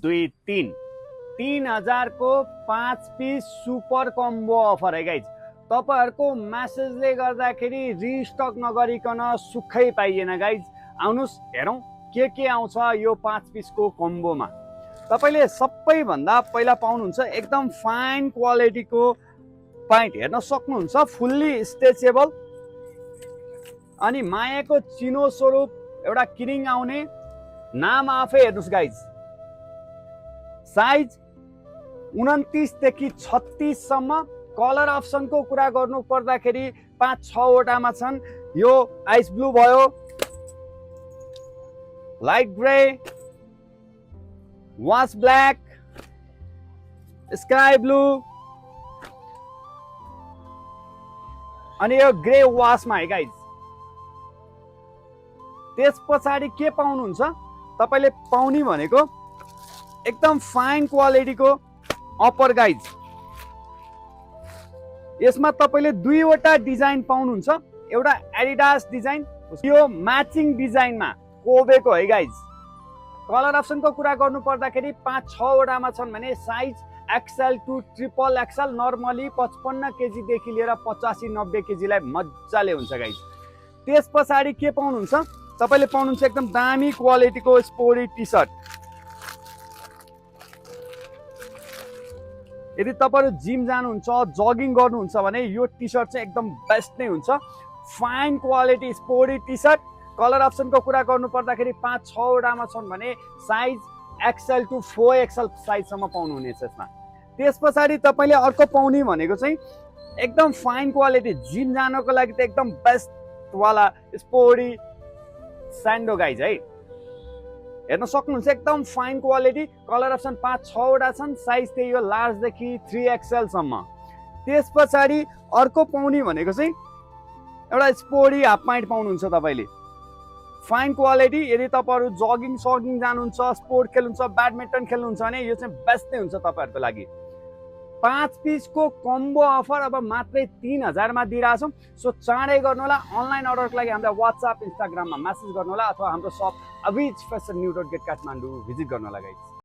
दुई तीन 3000 को 5 पिस सुपर कम्बो अफर है गाइज। तपाईहरुको मेसेजले गर्दाखेरि रिस्टक नगरिकन सुखै पाइएन गाइज। आउनुस् हेरौं के आउँछ यो 5 पिसको कम्बोमा। तपाईले सबैभन्दा पहिला पाउनुहुन्छ एकदम फाइन क्वालिटीको प्यान्ट हेर्न सक्नुहुन्छ, फुल्ली स्ट्रेचेबल अनि मायाको चिनो स्वरूप एउटा किरिङ आउने। नाम आफै हेर्नुस् गाइज। साइज 29 देखि 36 सम्म। कलर अप्सनको कुरा गर्नु पर्दाखेरि 5-6 वटामा छन्। यो आइस ब्लू भयो, light grey, wash black, sky blue अनि यो ग्रे वाशमा है गाइज। त्यस पछाडि के पाउनुहुन्छ तपाईले पाउने भनेको एकदम फाइन क्वालिटीको अपर गाइज। यसमा तपाईले दुईवटा डिजाइन पाउनुहुन्छ। एउटा एडिडास डिजाइन, यो म्याचिङ डिजाइनमा कोबेको है गाइज। कलर अप्सनको कुरा गर्नु पर्दाखेरि 5-6 वटामा छन् भने size XL to triple XL. Normally 55 KG देखि लिएर 85-90 केजीलाई मजाले हुन्छ गाइज। त्यस पछाडि के पाउनुहुन्छ तपाईले पाउनुहुन्छ एकदम दामी क्वालिटीको स्पोर्टी टी सर्ट। यदि तपाईहरु जिम जानुहुन्छ, जगिङ गर्नुहुन्छ भने यो टी सर्ट चाहिँ एकदम बेस्ट नै हुन्छ। Fine quality sporty T shirt. Colour अप्सनको कुरा गर्नु पर्दाखेरि 5-6 वटामा छन् भने साइज एक्सएल टु 4XL साइजसम्म पाउनुहुनेछ यसमा। त्यस पछाडि तपाईले अर्को पाउने भनेको चाहिँ एकदम फाइन क्वालिटी जिम जानको लागि त एकदम बेस्ट वाला स्पोर्टी स्यान्डो गाइज है। हेर्न सक्नुहुन्छ एकदम फाइन क्वालिटी। कलर अप्सन 5-6 वटा छन्। साइज त्यही हो लार्ज देखि 3XL सम्म। त्यस पछाडि अर्को पाउने भनेको चाहिँ एउटा स्पोर्टी हाफ प्यान्ट पाउनुहुन्छ तपाईले। Fine quality. यदि तपाईहरु जगिङ सगिङ जानुहुन्छ, स्पोर्ट खेल्नुहुन्छ, ब्याडमिन्टन खेल्नुहुन्छ भने यो चाहिँ बेस्ट नै हुन्छ तपाईहरुको लागि। 5 पिसको कम्बो अफर अब मात्रै 3000 मा दिइराछौं। सो चाँडै गर्नु होला। अनलाइन अर्डरको लागि हामीलाई WhatsApp, Instagram मा मेसेज गर्नु होला अथवा हाम्रो शप अभिज फेसन न्यू.गेट काठमाडौँ भिजिट गर्नु होला गाइस।